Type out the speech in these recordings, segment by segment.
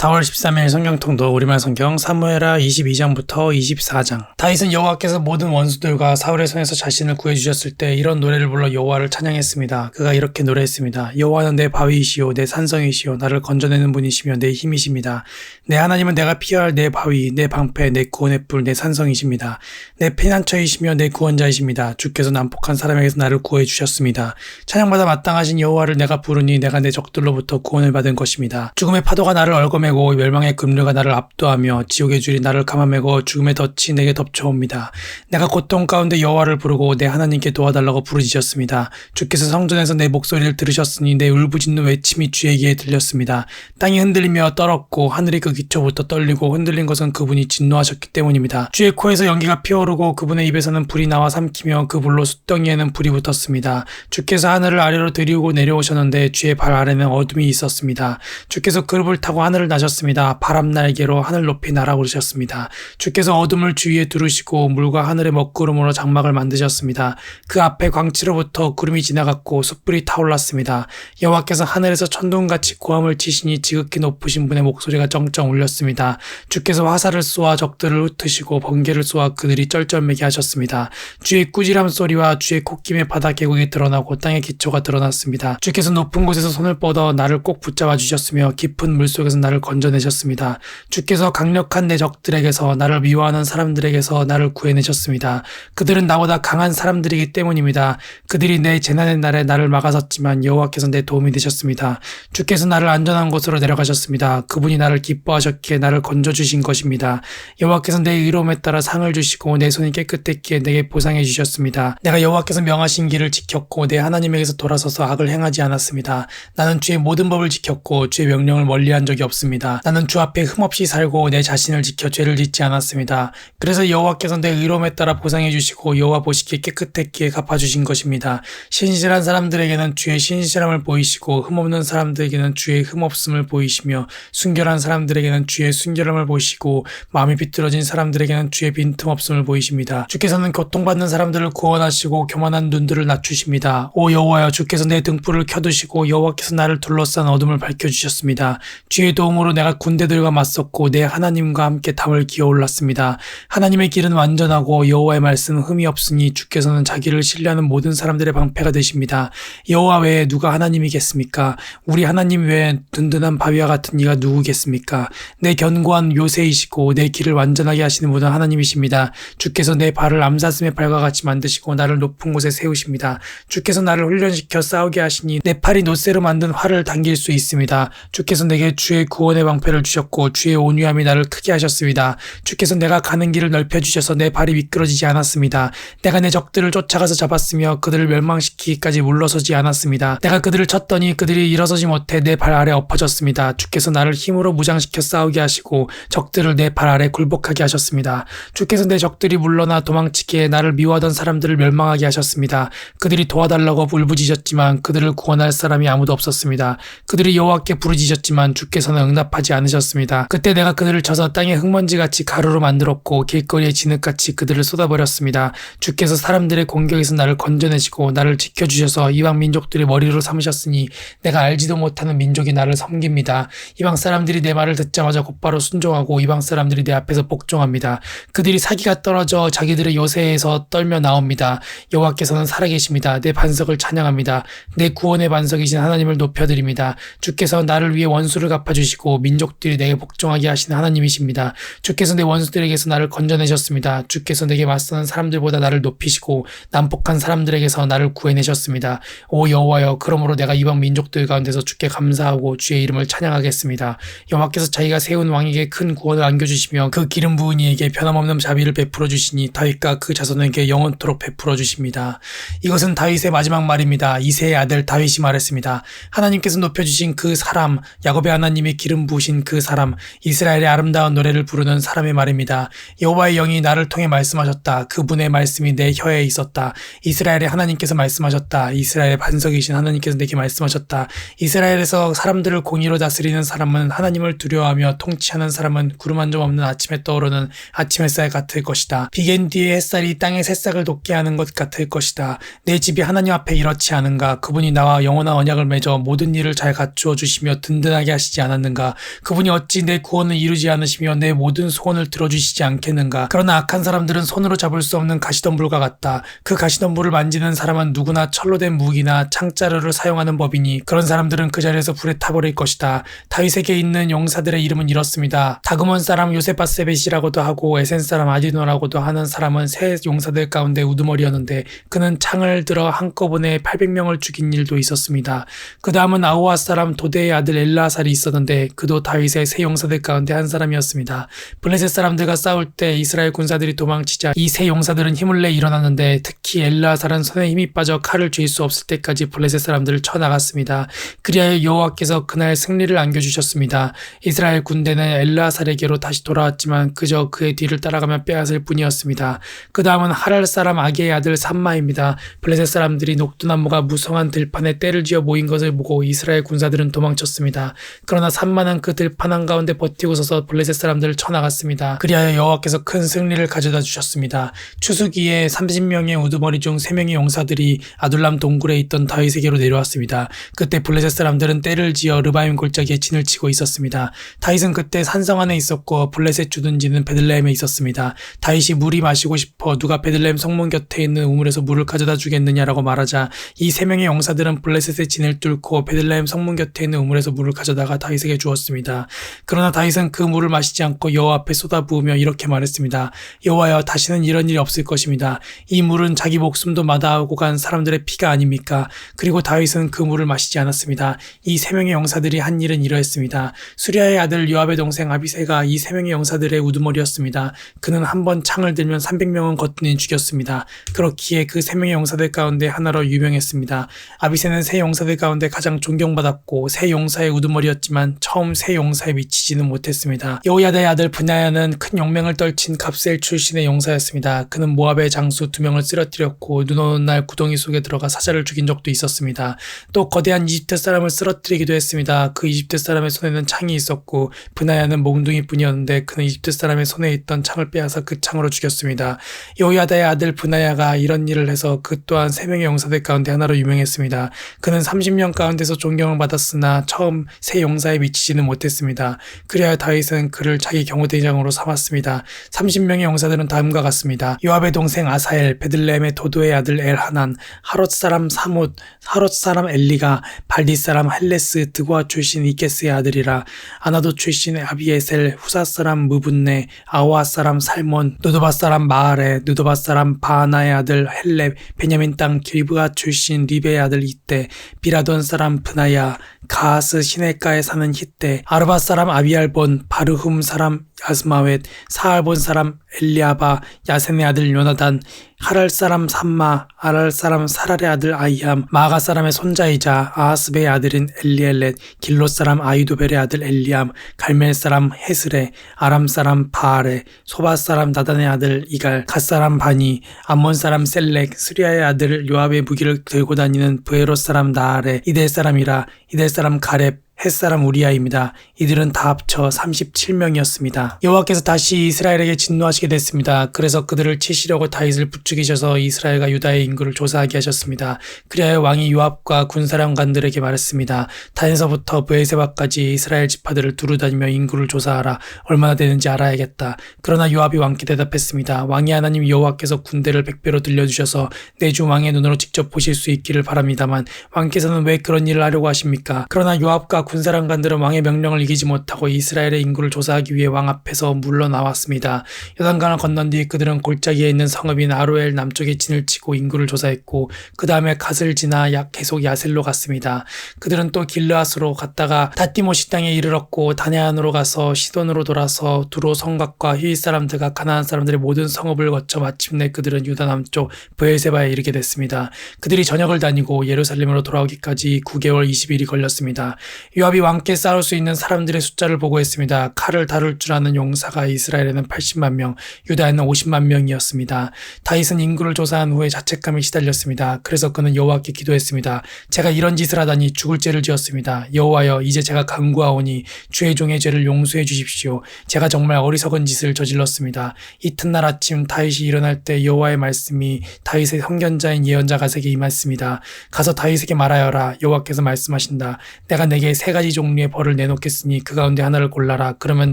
4월 13일 성경통도 우리말 성경 사무엘하 22장부터 24장. 다윗은 여호와께서 모든 원수들과 사울의 손에서 자신을 구해주셨을 때 이런 노래를 불러 여호와를 찬양했습니다. 그가 이렇게 노래했습니다. 여호와는 내 바위이시오 내 산성이시오 나를 건져내는 분이시며 내 힘이십니다. 내 하나님은 내가 피할 내 바위 내 방패 내 구원의 뿔 내 산성이십니다. 내 피난처이시며 내 구원자이십니다. 주께서 난폭한 사람에게서 나를 구해주셨습니다. 찬양받아 마땅하신 여호와를 내가 부르니 내가 내 적들로부터 구원을 받은 것입니다. 죽음의 파도가 나를 얽어매고 멸망의 급류가 나를 압도하며 지옥의 줄이 나를 감아매고 죽음의 덫이 내게 덮쳐옵니다. 내가 고통 가운데 여호와를 부르고 내 하나님께 도와달라고 부르짖었습니다. 주께서 성전에서 내 목소리를 들으셨으니 내 울부짖는 외침이 주의 귀에 들렸습니다. 땅이 흔들리며 떨었고 하늘이 그 기초부터 떨리고 흔들린 것은 그분이 진노하셨기 때문입니다. 주의 코에서 연기가 피어오르고 그분의 입에서는 불이 나와 삼키며 그 불로 숫덩이에는 불이 붙었습니다. 주께서 하늘을 아래로 들이우고 내려오셨는데 주의 발 아래는 어둠이 있었습니다. 주께서 그룹을 타고 하늘을 나셨습니다. 바람 날개로 하늘 높이 날아오르셨습니다. 주께서 어둠을 주위에 두르시고 물과 하늘의 먹구름으로 장막을 만드셨습니다. 그 앞에 광치로부터 구름이 지나갔고 숯불이 타올랐습니다. 여호와께서 하늘에서 천둥같이 고함을 치시니 지극히 높으신 분의 목소리가 쩡쩡 울렸습니다. 주께서 화살을 쏘아 적들을 흩으시고 번개를 쏘아 그들이 쩔쩔매게 하셨습니다. 주의 꾸지람 소리와 주의 콧김에 바다 계곡이 드러나고 땅의 기초가 드러났습니다. 주께서 높은 곳에서 손을 뻗어 나를 꼭 붙잡아 주셨으며 깊은 물속에서 나를 건져내셨습니다. 주께서 강력한 내 적들에게서 나를 미워하는 사람들에게서 나를 구해내셨습니다. 그들은 나보다 강한 사람들이기 때문입니다. 그들이 내 재난의 날에 나를 막아섰지만 여호와께서 내 도움이 되셨습니다. 주께서 나를 안전한 곳으로 데려가셨습니다. 그분이 나를 기뻐하셨기에 나를 건져주신 것입니다. 여호와께서 내 의로움에 따라 상을 주시고 내 손이 깨끗했기에 내게 보상해 주셨습니다. 내가 여호와께서 명하신 길을 지켰고 내 하나님에게서 돌아서서 악을 행하지 않았습니다. 나는 주의 모든 법을 지켰고 주의 명령을 멀리한 적이 없습니다. 나는 주 앞에 흠없이 살고 내 자신을 지켜 죄를 짓지 않았습니다. 그래서 여호와께서 내 의로움에 따라 보상해 주시고 여호와 보시기에 깨끗했기에 갚아주신 것입니다. 신실한 사람들에게는 주의 신실함을 보이시고 흠없는 사람들에게는 주의 흠없음을 보이시며 순결한 사람들에게는 주의 순결함을 보이시고 마음이 비뚤어진 사람들에게는 주의 빈틈없음을 보이십니다. 주께서는 고통받는 사람들을 구원하시고 교만한 눈들을 낮추십니다. 오 여호와여 주께서 내 등불을 켜두시고 여호와께서 나를 둘러싼 어둠을 밝혀주셨습니다. 주의 도움으로 내가 군대들과 맞섰고 내 하나님과 함께 담을 기어올랐습니다. 하나님의 길은 완전하고 여호와의 말씀은 흠이 없으니 주께서는 자기를 신뢰하는 모든 사람들의 방패가 되십니다. 여호와 외에 누가 하나님이겠습니까? 우리 하나님 외에 든든한 바위와 같은 이가 누구겠습니까? 내 견고한 요새이시고 내 길을 완전하게 하시는 분은 하나님이십니다. 주께서 내 발을 암사슴의 발과 같이 만드시고 나를 높은 곳에 세우십니다. 주께서 나를 훈련시켜 싸우게 하시니 내 팔이 노쇠로 만든 활을 당길 수 있습니다. 주께서 내게 주의 구원의 방패를 주셨고 주의 온유함이 나를 크게 하셨습니다. 주께서 내가 가는 길을 넓혀주셔서 내 발이 미끄러지지 않았습니다. 내가 내 적들을 쫓아가서 잡았으며 그들을 멸망시키기까지 물러서지 않았습니다. 내가 그들을 쳤더니 그들이 일어서지 못해 내 발 아래 엎어졌습니다. 주께서 나를 힘으로 무장시켜 싸우게 하시고 적들을 내 발 아래 굴복하게 하셨습니다. 주께서 내 적들이 물러나 도망치기에 나를 미워하던 사람들을 멸망하게 하셨습니다. 그들이 도와달라고 울부짖었지만 그들을 구원할 사람이 아무도 없었습니다. 그들이 여호와께 부르짖었지만 주께서는 응답하지 않으셨습니다. 그때 내가 그들을 쳐서 땅에 흙먼지같이 가루로 만들었고 길거리에 진흙같이 그들을 쏟아버렸습니다. 주께서 사람들의 공격에서 나를 건져내시고 나를 지켜주셔서 이방 민족들의 머리로 삼으셨으니 내가 알지도 못하는 민족이 나를 섬깁니다. 이방 사람들이 내 말을 듣자마자 곧바로 순종하고 이방 사람들이 내 앞에서 복종합니다. 그들이 사기가 떨어져 자기들의 요새에서 떨며 나옵니다. 여호와께서는 살아계십니다. 내 반석을 찬양합니다. 내 구원의 반석이신 하나님을 높여드립니다. 주께서 나를 위해 원수를 갚아주시고 민족들이 내게 복종하게 하시는 하나님이십니다. 주께서 내 원수들에게서 나를 건져내셨습니다. 주께서 내게 맞서는 사람들보다 나를 높이시고 난폭한 사람들에게서 나를 구해내셨습니다. 오 여호와여 그러므로 내가 이방 민족들 가운데서 주께 감사하고 주의 이름을 찬양하겠습니다. 여호와께서 자기가 세운 왕에게 큰 구원을 안겨주시며 그 기름 부은 이에게 변함없는 자비를 베풀어 주시니 다윗과 그 자손에게 영원토록 베풀어 주십니다. 이것은 다윗의 마지막 말입니다. 이새의 아들 다윗이 말했습니다. 하나님께서 높여주신 그 사람, 야곱의 하나님이 기름 부으신 그 사람, 이스라엘의 아름다운 노래를 부르는 사람의 말입니다. 여호와의 영이 나를 통해 말씀하셨다. 그분의 말씀이 내 혀에 있었다. 이스라엘의 하나님께서 말씀하셨다. 이스라엘의 반석이신 하나님께서 내게 말씀하셨다. 이스라엘에서 사람들을 공의로 다스리는 사람은 하나님을 두려워하며 통치하는 사람은 구름 한 점 없는 아침에 떠오르는 아침 햇살 같을 것이다. 비겐 뒤에 햇살이 땅의 새싹을 돋게 하는 것 같을 것이다. 내 집이 하나님 앞에 이렇지 않은가? 그분이 나와 영원한 언약을 맺어 모든 일을 잘 갖추어 주시며 든든하게 하시지 않았는가? 물었습니다. 그분이 어찌 내 구원을 이루지 않으시며 내 모든 소원을 들어주시지 않겠는가. 그러나 악한 사람들은 손으로 잡을 수 없는 가시덤불과 같다. 그 가시덤불을 만지는 사람은 누구나 철로 된 무기나 창자루를 사용하는 법이니 그런 사람들은 그 자리에서 불에 타버릴 것이다. 다윗에게 있는 용사들의 이름은 이렇습니다. 다그몬 사람 요세바세벳이라고도 하고 에센 사람 아디노라고도 하는 사람은 세 용사들 가운데 우두머리였는데 그는 창을 들어 한꺼번에 800명을 죽인 일도 있었습니다. 그 다음은 아우아 사람 도데의 아들 엘라살이 있었는데 그도 다윗의 세 용사들 가운데 한 사람이었습니다. 블레셋 사람들과 싸울 때 이스라엘 군사들이 도망치자 이 세 용사들은 힘을 내 일어났는데 특히 엘라살은 손에 힘이 빠져 칼을 쥘 수 없을 때까지 블레셋 사람들을 쳐나갔습니다. 그리하여 여호와께서 그날 승리를 안겨주셨습니다. 이스라엘 군대는 엘라살에게로 다시 돌아왔지만 그저 그의 뒤를 따라가며 빼앗을 뿐이었습니다. 그 다음은 하랄 사람 아게의 아들 삼마입니다. 블레셋 사람들이 녹두나무가 무성한 들판에 떼를 지어 모인 것을 보고 이스라엘 군사들은 도망쳤습니다. 그러나 삼마는 그 들판 한가운데 버티고 서서 블레셋 사람들을 쳐나갔습니다. 그리하여 여호와께서 큰 승리를 가져다 주셨습니다. 추수기에 30명의 우두머리 중 3명의 용사들이 아둘람 동굴에 있던 다윗에게로 내려왔습니다. 그때 블레셋 사람들은 떼를 지어 르바임 골짜기에 진을 치고 있었습니다. 다윗은 그때 산성 안에 있었고 블레셋 주둔지는 베들레헴에 있었습니다. 다윗이 물이 마시고 싶어 누가 베들레헴 성문 곁에 있는 우물에서 물을 가져다 주겠느냐라고 말하자 이 3명의 용사들은 블레셋의 진을 뚫고 베들레헴 성문 곁에 있는 우물에서 물을 가져다가 다윗에게 주었습니다. 그러나 다윗은 그 물을 마시지 않고 여호와 앞에 쏟아부으며 이렇게 말했습니다. 여호와여, 다시는 이런 일이 없을 것입니다. 이 물은 자기 목숨도 마다하고 간 사람들의 피가 아닙니까? 그리고 다윗은 그 물을 마시지 않았습니다. 이 3명의 용사들이 한 일은 이러했습니다. 수리아의 아들 요압의 동생 아비새가 이 3명의 용사들의 우두머리였습니다. 그는 한 번 창을 들면 300명은 거뜬히 죽였습니다. 그렇기에 그 3명의 용사들 가운데 하나로 유명했습니다. 아비새는 세 용사들 가운데 가장 존경받았고 세 용사의 우두머리였지만 처음 세 용사에 미치지는 못했습니다. 여호야다의 아들 브나야는 큰 용맹을 떨친 갑셀 출신의 용사였습니다. 그는 모압의 장수 2명을 쓰러뜨렸고 눈 오는 날 구덩이 속에 들어가 사자를 죽인 적도 있었습니다. 또 거대한 이집트 사람을 쓰러뜨리기도 했습니다. 그 이집트 사람의 손에는 창이 있었고 브나야는 몽둥이뿐이었는데 그는 이집트 사람의 손에 있던 창을 빼앗아 그 창으로 죽였습니다. 여호야다의 아들 브나야가 이런 일을 해서 그 또한 3명의 용사들 가운데 하나로 유명했습니다. 그는 30명 가운데서 존경을 받았으나 처음 세 용사에 미치지는 못했습니다. 그래야 다윗은 그를 자기 경호대장으로 삼았습니다. 30명의 용사들은 다음과 같습니다. 요압의 동생 아사엘, 베들레헴의 도도의 아들 엘하난, 하롯 사람 사뭇, 하롯 사람 엘리가, 발디 사람 헬레스, 드고아 출신 이케스의 아들이라, 아나도 출신 아비에셀, 후사 사람 무분네, 아오아 사람 살몬, 누드바 사람 마아레, 누드바 사람 바하나의 아들 헬렙, 베냐민 땅 길브아 출신 리베의 아들 이떼, 비라돈 사람 브나야, 가하스 시내가에 사는 히떼, 아르바 사람 아비알본, 바르훔 사람 야스마웻, 사알본 사람 엘리아바, 야센의 아들 요나단, 하랄 사람 삼마, 아랄 사람 사랄의 아들 아이함, 마가 사람의 손자이자 아하스베의 아들인 엘리엘렛, 길롯 사람 아이도벨의 아들 엘리암, 갈멜 사람 헤스레, 아람 사람 바알레, 소바 사람 나단의 아들 이갈, 갓 사람 바니, 암몬 사람 셀렉, 스리아의 아들 요압의 무기를 들고 다니는 브에롯 사람 나아레, 이델 사람이라, 이델 사람 가렙, 햇사람 우리아입니다. 이들은 다 합쳐 37명이었습니다. 여호와께서 다시 이스라엘에게 진노하시게 됐습니다. 그래서 그들을 치시려고 다윗을 부추기셔서 이스라엘과 유다의 인구를 조사하게 하셨습니다. 그리하여 왕이 요압과 군사령관들에게 말했습니다. 단에서부터 브에세바까지 이스라엘 지파들을 두루다니며 인구를 조사하라. 얼마나 되는지 알아야겠다. 그러나 요압이 왕께 대답했습니다. 왕이 하나님 여호와께서 군대를 100배로 들려주셔서 내 주 왕의 눈으로 직접 보실 수 있기를 바랍니다만 왕께서는 왜 그런 일을 하려고 하십니까? 그러나 요압과 군사령관들은 왕의 명령을 이기지 못하고 이스라엘의 인구를 조사하기 위해 왕 앞에서 물러나왔습니다. 요단강을 건넌 뒤 그들은 골짜기에 있는 성읍인 아로엘 남쪽에 진을 치고 인구를 조사했고 그 다음에 갓을 지나 계속 야셀로 갔습니다. 그들은 또 길르앗으로 갔다가 다띠모시 땅에 이르렀고 다네안으로 가서 시돈으로 돌아서 두로 성곽과 히윗 사람들과 가나안 사람들의 모든 성읍을 거쳐 마침내 그들은 유다 남쪽 브엘세바에 이르게 됐습니다. 그들이 저녁을 다니고 예루살렘으로 돌아오기까지 9개월 20일이 걸렸습니다. 요압이 왕께 싸울 수 있는 사람들의 숫자를 보고했습니다. 칼을 다룰 줄 아는 많은 용사가 이스라엘에는 80만 명, 유다에는 50만 명이었습니다. 다윗은 인구를 조사한 후에 자책감에 시달렸습니다. 그래서 그는 여호와께 기도했습니다. 제가 이런 짓을 하다니 죽을 죄를 지었습니다. 여호와여, 이제 제가 간구하오니 주의 종의 죄를 용서해 주십시오. 제가 정말 어리석은 짓을 저질렀습니다. 이튿날 아침 다윗이 일어날 때 여호와의 말씀이 다윗의 선견자인 예언자 갓에게 임했습니다. 가서 다윗에게 말하여라. 여호와께서 말씀하신다. 내가 내게 3가지 종류의 벌을 내놓겠으니 그 가운데 하나를 골라라. 그러면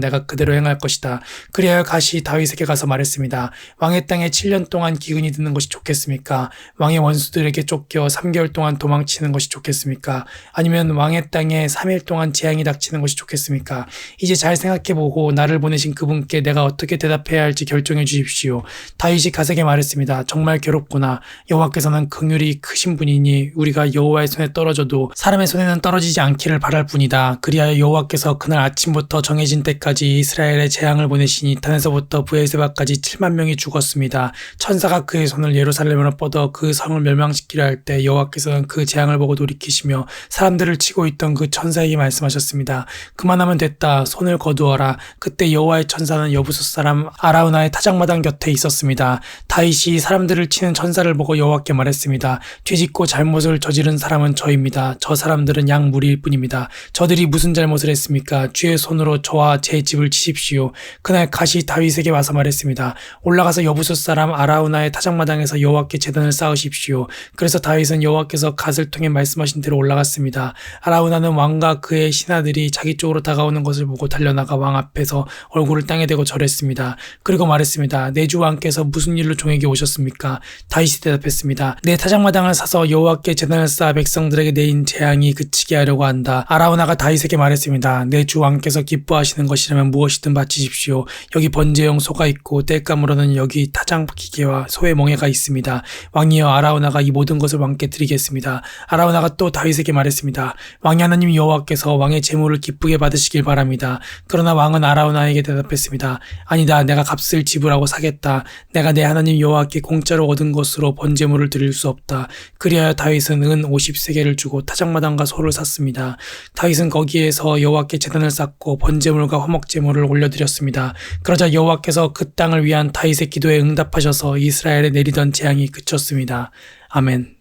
내가 그대로 행할 것이다. 그리하여 갓이 다윗에게 가서 말했습니다. 왕의 땅에 7년 동안 기근이 드는 것이 좋겠습니까? 왕의 원수들에게 쫓겨 3개월 동안 도망치는 것이 좋겠습니까? 아니면 왕의 땅에 3일 동안 재앙이 닥치는 것이 좋겠습니까? 이제 잘 생각해보고 나를 보내신 그분께 내가 어떻게 대답해야 할지 결정해 주십시오. 다윗이 갓에게 말했습니다. 정말 괴롭구나. 여호와께서는 긍휼이 크신 분이니 우리가 여호와의 손에 떨어져도 사람의 손에는 떨어지지 않기를 바랄 뿐이다. 그리하여 여호와께서 그날 아침부터 정해진 때까지 이스라엘에 재앙을 보내시니 단에서부터 브에세바까지 7만 명이 죽었습니다. 천사가 그의 손을 예루살렘으로 뻗어 그 성을 멸망시키려 할 때 여호와께서는 그 재앙을 보고 돌이키시며 사람들을 치고 있던 그 천사에게 말씀하셨습니다. 그만하면 됐다. 손을 거두어라. 그때 여호와의 천사는 여부수 사람 아라우나의 타작마당 곁에 있었습니다. 다윗이 사람들을 치는 천사를 보고 여호와께 말했습니다. 뒤집고 잘못을 저지른 사람은 저입니다. 저 사람들은 양 무리일 뿐입니다. 저들이 무슨 잘못을 했습니까? 주의 손으로 저와 제 집을 치십시오. 그날 갓이 다윗에게 와서 말했습니다. 올라가서 여부수 사람 아라우나의 타작마당에서 여호와께 제단을 쌓으십시오. 그래서 다윗은 여호와께서 갓을 통해 말씀하신 대로 올라갔습니다. 아라우나는 왕과 그의 신하들이 자기 쪽으로 다가오는 것을 보고 달려나가 왕 앞에서 얼굴을 땅에 대고 절했습니다. 그리고 말했습니다. 내 주 왕께서 무슨 일로 종에게 오셨습니까? 다윗이 대답했습니다. 내 타작마당을 사서 여호와께 제단을 쌓아 백성들에게 내린 재앙이 그치게 하려고 한다. 아라우나가 다윗에게 말했습니다. 내 주 왕께서 기뻐하시는 것이라면 무엇이든 바치십시오. 여기 번제용 소가 있고 땔감으로는 여기 타작 기계와 소의 멍에가 있습니다. 왕이여, 아라우나가 이 모든 것을 왕께 드리겠습니다. 아라우나가 또 다윗에게 말했습니다. 왕의 하나님 여호와께서 왕의 제물을 기쁘게 받으시길 바랍니다. 그러나 왕은 아라우나에게 대답했습니다. 아니다. 내가 값을 지불하고 사겠다. 내가 내 하나님 여호와께 공짜로 얻은 것으로 번제물을 드릴 수 없다. 그리하여 다윗은 은 50세겔을 주고 타작마당과 소를 샀습니다. 다윗은 거기에서 여호와께 제단을 쌓고 번제물과 화목제물을 올려드렸습니다. 그러자 여호와께서 그 땅을 위한 다윗의 기도에 응답하셔서 이스라엘에 내리던 재앙이 그쳤습니다. 아멘.